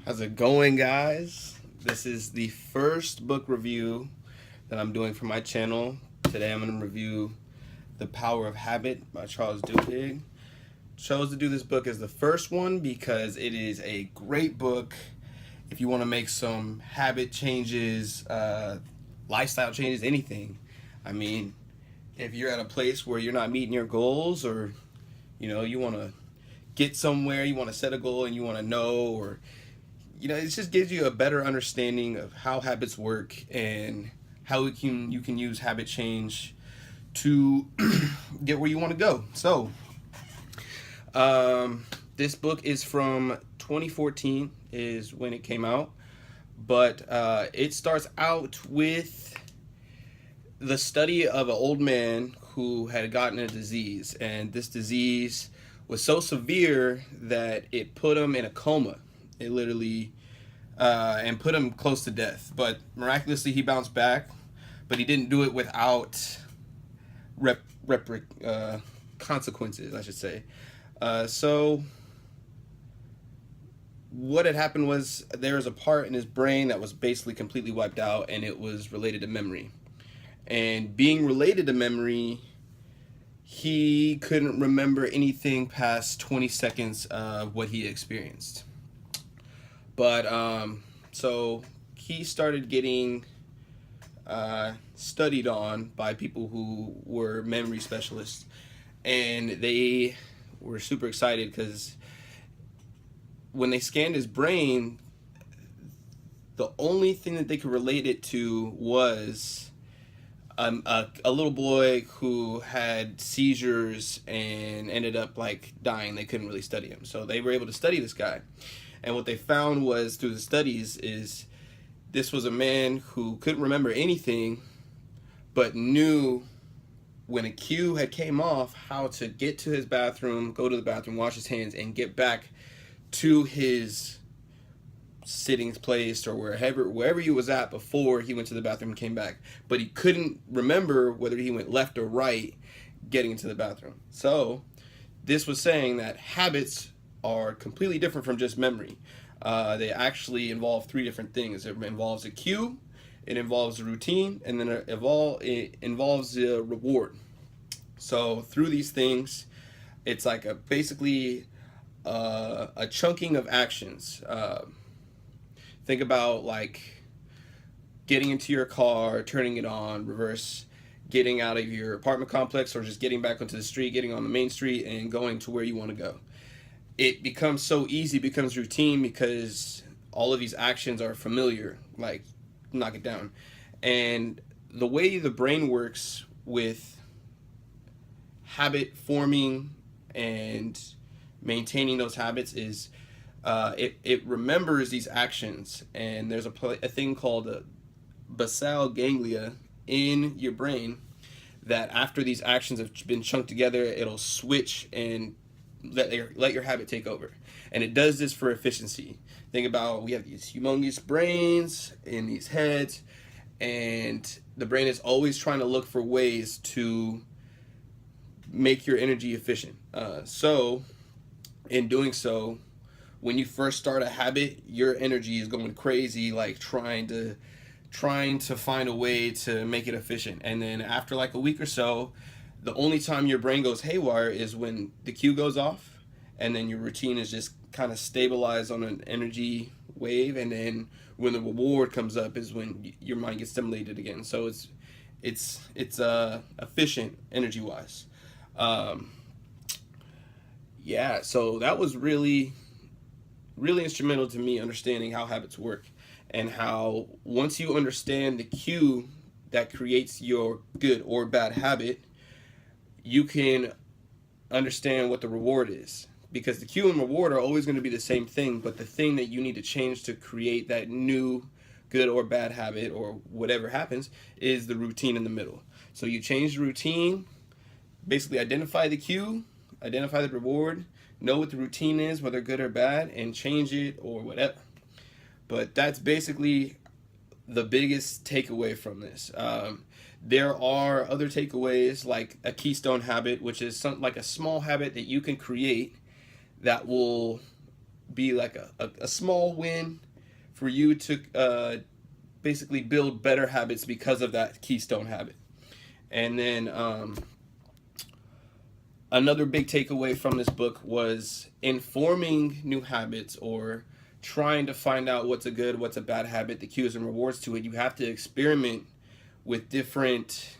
How's it going, guys? This is the first book review that I'm doing for my channel. Today I'm going to review The Power of Habit by Charles Duhigg. Chose to do this book as the first one because it is a great book if you want to make some habit changes, lifestyle changes, anything. I mean, if you're at a place where you're not meeting your goals, or you want to get somewhere, you want to set a goal and you want to know, or it just gives you a better understanding of how habits work and how you can use habit change to get where you want to go. So, this book is from 2014 is when it came out, but it starts out with the study of an old man who had gotten a disease, and this disease was so severe that it put him in a coma. It literally and put him close to death. But miraculously, he bounced back. But he didn't do it without consequences, I should say. So what had happened was there was a part in his brain that was basically completely wiped out, and it was related to memory. And being related to memory, he couldn't remember anything past 20 seconds of what he experienced. But so he started getting studied on by people who were memory specialists, and they were super excited because when they scanned his brain, the only thing that they could relate it to was a little boy who had seizures and ended up dying. They couldn't really study him, so they were able to study this guy. And what they found was, through the studies, is this was a man who couldn't remember anything, but knew when a cue had came off how to get to his bathroom, go to the bathroom, wash his hands, and get back to his sitting place or wherever he was at before he went to the bathroom and came back. But he couldn't remember whether he went left or right getting into the bathroom. So this was saying that habits are completely different from just memory. They actually involve three different things. It involves a cue, it involves a routine, and then it involves a reward. So through these things, it's like basically a chunking of actions. Think about getting into your car, turning it on, reverse, getting out of your apartment complex, or just getting back onto the street, getting on the main street, and going to where you want to go. It becomes so easy, becomes routine, because all of these actions are familiar, like knock it down. And the way the brain works with habit forming and maintaining those habits is it remembers these actions, and there's a thing called basal ganglia in your brain that after these actions have been chunked together, it'll switch and let your habit take over. And it does this for efficiency. Think about, we have these humongous brains in these heads, and the brain is always trying to look for ways to make your energy efficient. So in doing so, when you first start a habit, your energy is going crazy, trying to find a way to make it efficient. And then after a week or so, the only time your brain goes haywire is when the cue goes off, and then your routine is just kind of stabilized on an energy wave, and then when the reward comes up is when your mind gets stimulated again. So it's efficient energy wise. Yeah, so that was really instrumental to me understanding how habits work, and how once you understand the cue that creates your good or bad habit, you can understand what the reward is, because the cue and reward are always going to be the same thing, but the thing that you need to change to create that new good or bad habit or whatever happens is the routine in the middle. So you change the routine, basically identify the cue, identify the reward, know what the routine is, whether good or bad, and change it or whatever. But that's basically the biggest takeaway from this. There are other takeaways, like a keystone habit, which is a small habit that you can create that will be like a small win for you to basically build better habits because of that keystone habit. And then another big takeaway from this book was informing new habits, or trying to find out what's a good, what's a bad habit, the cues and rewards to it. You have to experiment with different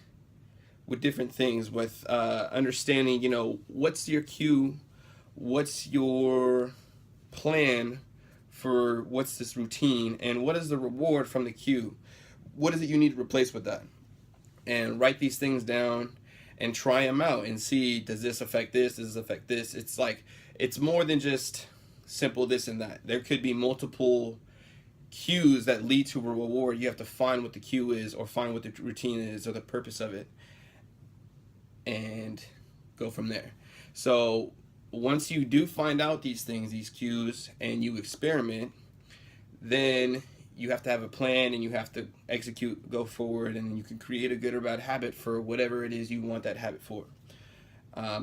things, with understanding, what's your cue, what's your plan for what's this routine, and what is the reward from the cue. What is it you need to replace with that? And write these things down and try them out and see, does this affect this? Does this affect this? It's like, it's more than just simple this and that. There could be multiple cues that lead to a reward. You have to find what the cue is, or find what the routine is, or the purpose of it, and go from there. So once you do find out these things, these cues, and you experiment, then you have to have a plan, and you have to execute, go forward, and you can create a good or bad habit for whatever it is you want that habit for.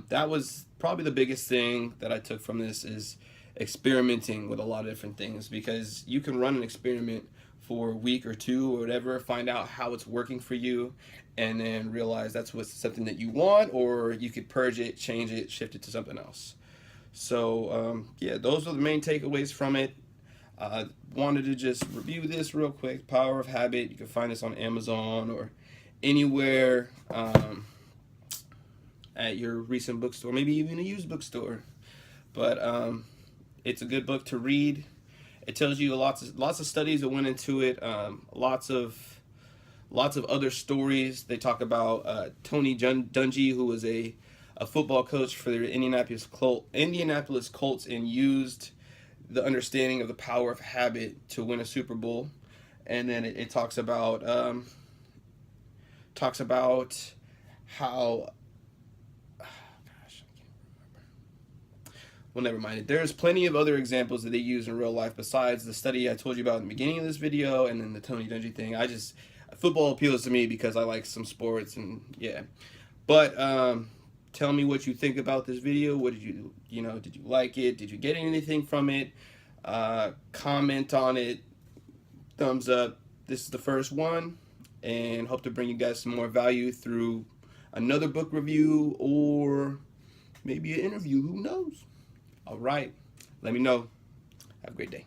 That was probably the biggest thing that I took from this, is experimenting with a lot of different things, because you can run an experiment for a week or two or whatever, find out how it's working for you, and then realize that's what's something that you want, or you could purge it, change it, shift it to something else. So yeah, those are the main takeaways from it. Wanted to just review this real quick. Power of Habit. You can find this on Amazon or anywhere at your recent bookstore, maybe even a used bookstore. But it's a good book to read. It tells you lots of studies that went into it. Lots of other stories. They talk about Tony Dungy, who was a football coach for the Indianapolis Colts, and used the understanding of the power of habit to win a Super Bowl. And then it talks about how, well, never mind. There's plenty of other examples that they use in real life besides the study I told you about in the beginning of this video, and then the Tony Dungy thing. Football appeals to me because I like some sports, and yeah. But tell me what you think about this video. What did you like it? Did you get anything from it? Comment on it. Thumbs up. This is the first one, and hope to bring you guys some more value through another book review, or maybe an interview. Who knows? All right. Let me know. Have a great day.